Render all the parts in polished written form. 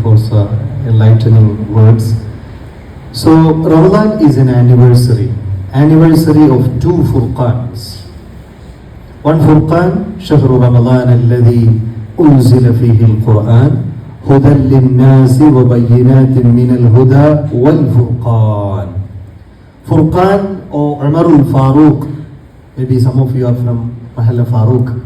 for enlightening words. So Ramadan is an anniversary of two Furqans. One Furqan, شهر رمضان الذي أنزل فيه القرآن هدى للناس وبينات من الهدى والفرقان. Furqan or Umar al-Faruq, maybe some of you are from Mahalla Faruq.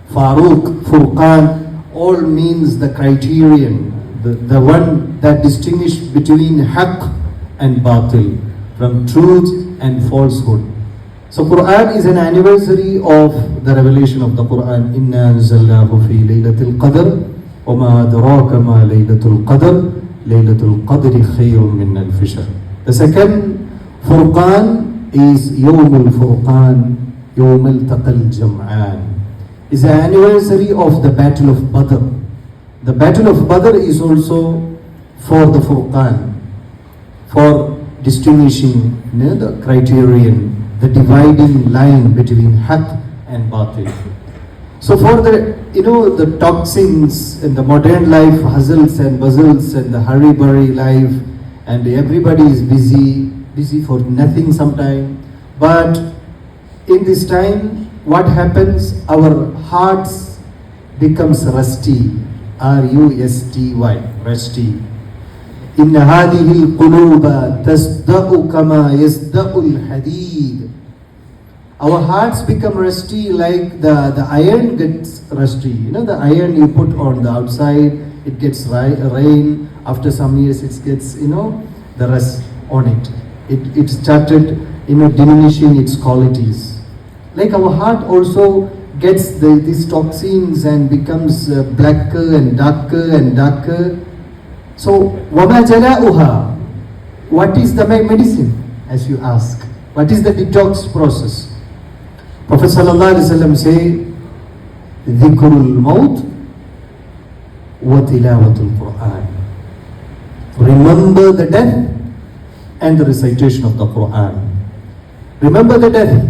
Faruq, Furqan, all means the criterion, the one that distinguishes between haqq and batil, from truth and falsehood. So Quran is an anniversary of the revelation of the Quran. Inna anzalnahu fi laylatil qadr wa ma adraka ma laylatul qadr laylatul qadri khayrun min alf shahr. The second Furqan is Yawmul Furqan, Yawmul Taqal Jam'an. Is the anniversary of the Battle of Badr. The Battle of Badr is also for the Furqan, for distinguishing the criterion, the dividing line between haqq and batil. So for the the toxins in the modern life, hustles and bustles and the hurry-burry life, and everybody is busy for nothing sometime. But in this time, what happens? Our hearts becomes rusty. R-U-S-T-Y, rusty. إن هذه القلوب تصدأ كما يصدأ الحديد. Our hearts become rusty like the iron gets rusty. The iron you put on the outside, it gets rain. After some years, it gets the rust on it. It started diminishing its qualities. Like our heart also gets these toxins and becomes blacker and darker. So, wama jala'uha? What is the medicine? As you ask, what is the detox process? Prophet sallallahu alaihi wasallam say, dhikrul maut wa tilawatul Quran. Remember the death and the recitation of the Quran. Remember the death.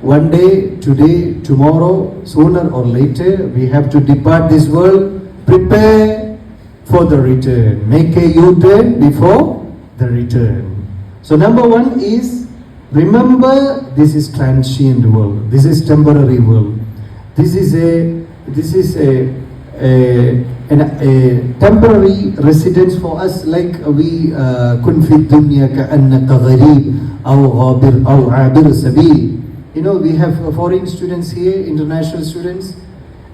One day, today, tomorrow, sooner or later, we have to depart this world. Prepare for the return. Make a U-turn before the return. So number one is, remember this is transient world. This is temporary world. This is a temporary residence for us, like we kun fi dunya ka'annaka gharib aw abir sabil. We have foreign students here, international students.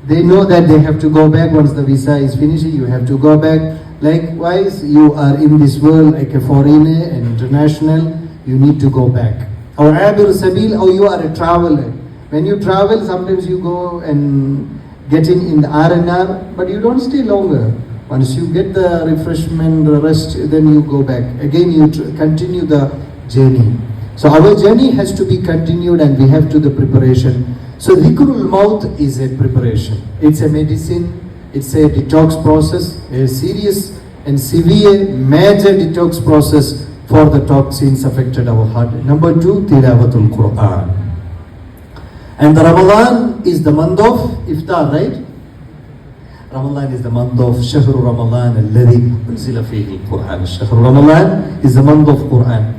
They know that they have to go back once the visa is finished. You have to go back. Likewise, you are in this world like a foreigner and international. You need to go back. Or abir sabil, or you are a traveler. When you travel, sometimes you go and get in the R&R, but you don't stay longer. Once you get the refreshment, the rest, then you go back. Again, you continue the journey. So our journey has to be continued, and we have to the preparation. So dhikrul maut is a preparation. It's a medicine. It's a detox process, a serious and severe major detox process for the toxins affected our heart. Number two, tilawatul Quran. And the Ramadan is the month of iftar, right? Ramadan is the month of Shahr Ramadan alladhi unzila fihi al-Quran. Shahr Ramadan is the month of Quran.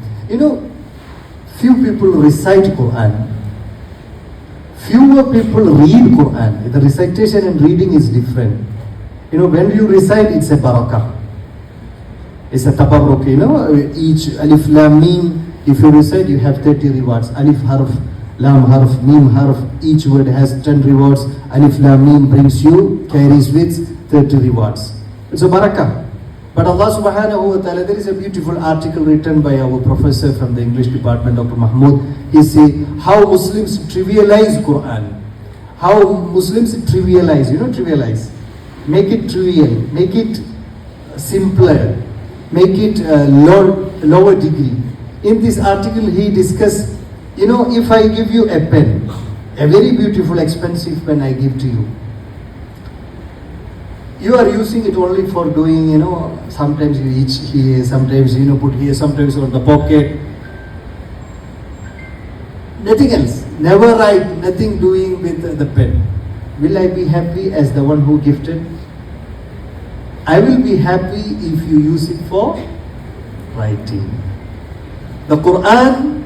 Few people recite Quran. Fewer people read Quran. The recitation and reading is different. When you recite, it's a barakah. It's a tabarruk. Each alif lam mim, if you recite, you have 30 rewards. Alif harf, lam harf, mim harf, each word has 10 rewards. Alif lam mim carries with 30 rewards. It's a barakah. But Allah subhanahu wa ta'ala, there is a beautiful article written by our professor from the English department, Dr. Mahmood. He says how Muslims trivialize Quran. How Muslims trivialize, trivialize. Make it trivial, make it simpler, make it lower degree. In this article he discussed, if I give you a pen, a very beautiful expensive pen I give to you, you are using it only for doing, sometimes you each here, sometimes put here, sometimes on the pocket. Nothing else. Never write, nothing doing with the pen. Will I be happy as the one who gifted? I will be happy if you use it for writing. The Quran,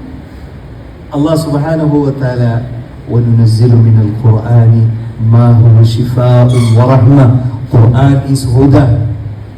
Allah subhanahu wa ta'ala, وَنُنَزِّلُ مِنَ الْقُرْآنِ مَا هُوَ شِفَاءٌ وَرَحْمَةٌ. Quran is huda.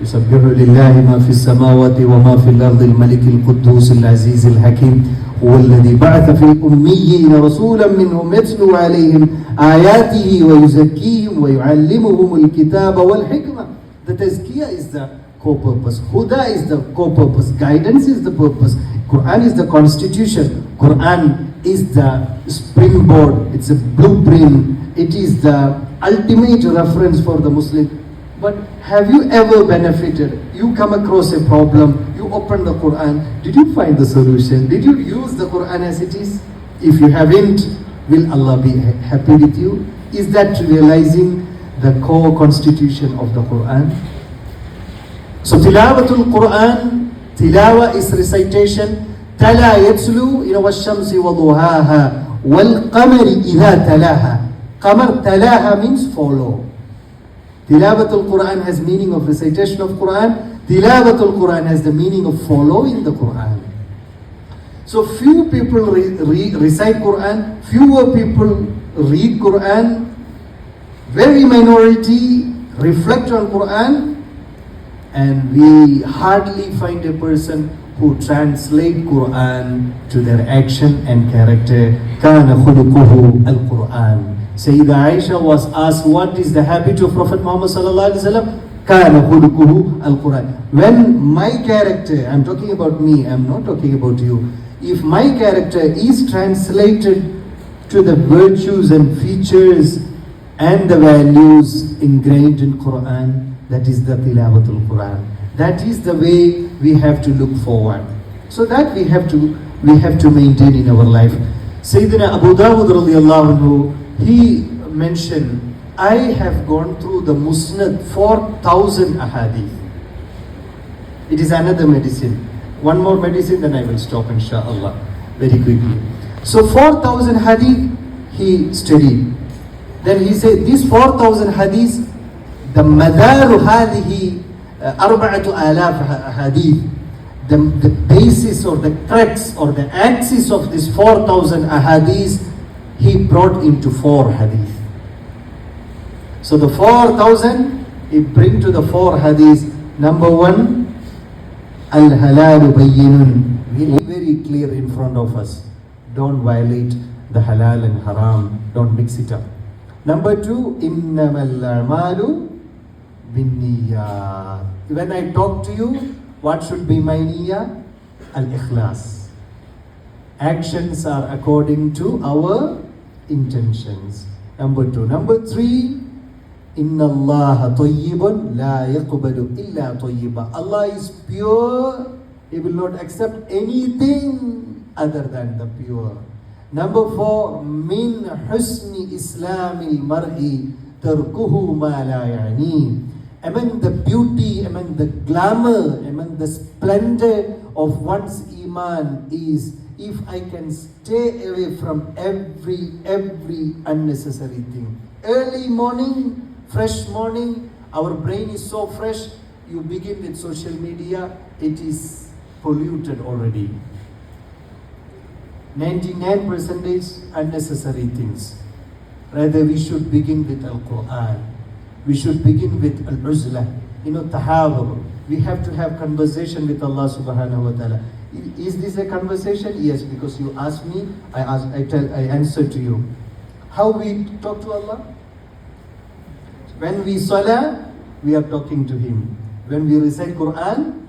يُسَبِّحُ لِلَّهِ مَا فِي السَّمَاوَاتِ وَمَا فِي الْأَرْضِ الْمَلِكِ الْقُدُّوسِ الْعَزِيزِ الْحَكِيمِ هُوَ الَّذِي بَعَثَ فِي الْأُمِّيِّينَ رَسُولًا مِّنْهُمْ يَتْلُو عَلَيْهِمْ آيَاتِهِ وَيُزَكِّيهِمْ وَيُعَلِّمُهُمُ الْكِتَابَ وَالْحِكْمَةَ. The tazkiyah is the core purpose. Huda is the core purpose. Guidance is the purpose. Quran is the constitution. Quran is the springboard. It's a blueprint. It is the ultimate reference for the Muslim. But have you ever benefited? You come across a problem, you open the Quran, did you find the solution? Did you use the Quran as it is? If you haven't, will Allah be happy with you? Is that realizing the core constitution of the Quran? So tilawatul Quran, tilawa is recitation. Tala yatslu ila wash-shamsi wa duhaha wal qamari idha talaha. Qamar talaha means follow. Tilawatul Quran has meaning of recitation of Quran. Tilawatul Quran has the meaning of following the Quran. So few people recite Quran, fewer people read Quran, very minority reflect on Quran, and we hardly find a person who translate Quran to their action and character. Kana khuluquhu al-Quran. Sayyida Aisha was asked, what is the habit of Prophet Muhammad sallallahu alaihi wasallam? Kana khuluquhu al-Quran. When my character, I'm talking about me, I'm not talking about you. If my character is translated to the virtues and features and the values ingrained in Quran, that is the tilawatul Quran. That is the way we have to look forward. So that we have to maintain in our life. Sayyidina Abu Dawud radiyallahu anhu, he mentioned, I have gone through the Musnad 4,000 ahadith. It is another medicine. One more medicine, then I will stop inshallah very quickly. So 4,000 hadith he studied. Then he said, these 4,000 hadith, the madaru hadihi arba'atu alaf hadith, the basis or the crux or the axis of this 4,000 ahadith, he brought into 4 hadith. So the 4,000, he bring to the 4 hadith. Number 1, al-halalu bayyinun. Very, very clear in front of us. Don't violate the halal and haram. Don't mix it up. Number 2, innamal a'malu binniyat. When I talk to you, what should be my niyyah? Al-ikhlas. Actions are according to our intentions. Number 2. Number 3, Inna Allah tayyibun la yaqbalu illa tayyiba. Allah is pure. He will not accept anything other than the pure. Number 4, min husni islamil mar'i tarkuhu ma la ya'ni. Among the beauty, among the glamour, among the splendor of one's iman is if I can stay away from every unnecessary thing. Early morning, fresh morning, our brain is so fresh, you begin with social media, it is polluted already. 99% unnecessary things. Rather, we should begin with Al-Quran. We should begin with Al-Uzla. Tahawur. We have to have conversation with Allah subhanahu wa ta'ala. Is this a conversation? Yes, because you ask me, I answer to you. How we talk to Allah? When we salah, we are talking to Him. When we recite Quran,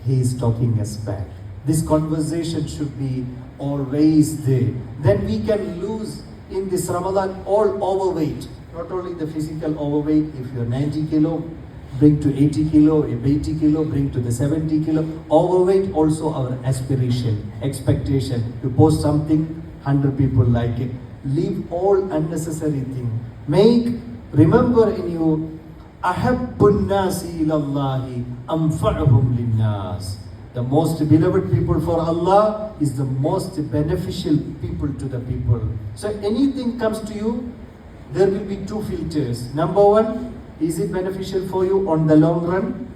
He is talking us back. This conversation should be always there. Then we can lose in this Ramadan all overweight. Not only the physical overweight, if you're 90 kilo, bring to 80 kilo, if 80 kilo, bring to the 70 kilo. Overweight also our aspiration, expectation. You post something, 100 people like it. Leave all unnecessary thing. Remember in you, ahabbun nasi ilallahi anfa'uhum linnas. The most beloved people for Allah is the most beneficial people to the people. So anything comes to you, there will be 2 filters. Number 1, Is it beneficial for you on the long run?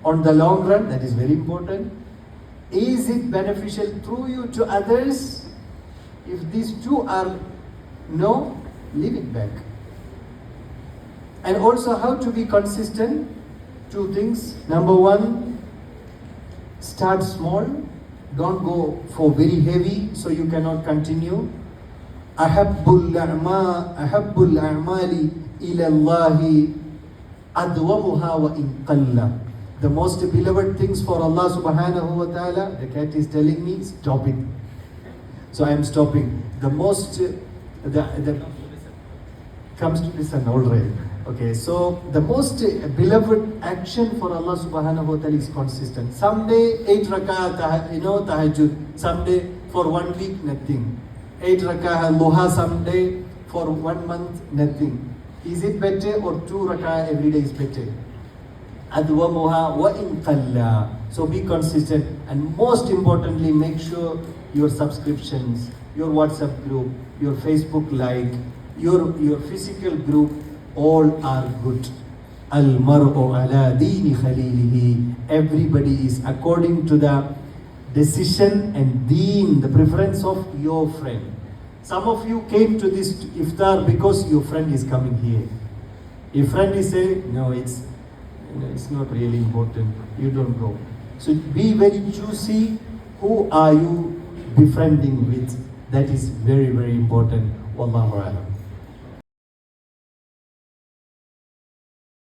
On the long run, that is very important. Is it beneficial through you to others? If these two are no, leave it back. And also how to be consistent? Two things. Number one, start small. Don't go for very heavy so you cannot continue. Ahabbul a'mali ila Allahi adwamuha wa in qalla. The most beloved things for Allah subhanahu wa ta'ala, the cat is telling me, stop it. So I am stopping. The most, the comes to listen already. Okay, so the most beloved action for Allah subhanahu wa ta'ala is consistent. Someday 8 rakah, tahajjud. Someday for 1 week, nothing. 8 rakah luha someday, for 1 month, nothing. Is it better or 2 rakah every day is better? Adwamuha wa in qalla. So be consistent, and most importantly, make sure your subscriptions, your WhatsApp group, your Facebook like, your physical group, all are good. Al-mar'u ala deeni khalilihi. Everybody is according to the decision and deen, the preference of your friend. Some of you came to this iftar because your friend is coming here. Your friend is saying, no, it's not really important, you don't go. So be very choosy. Who are you befriending with? That is very, very important. Wallahu a'lam.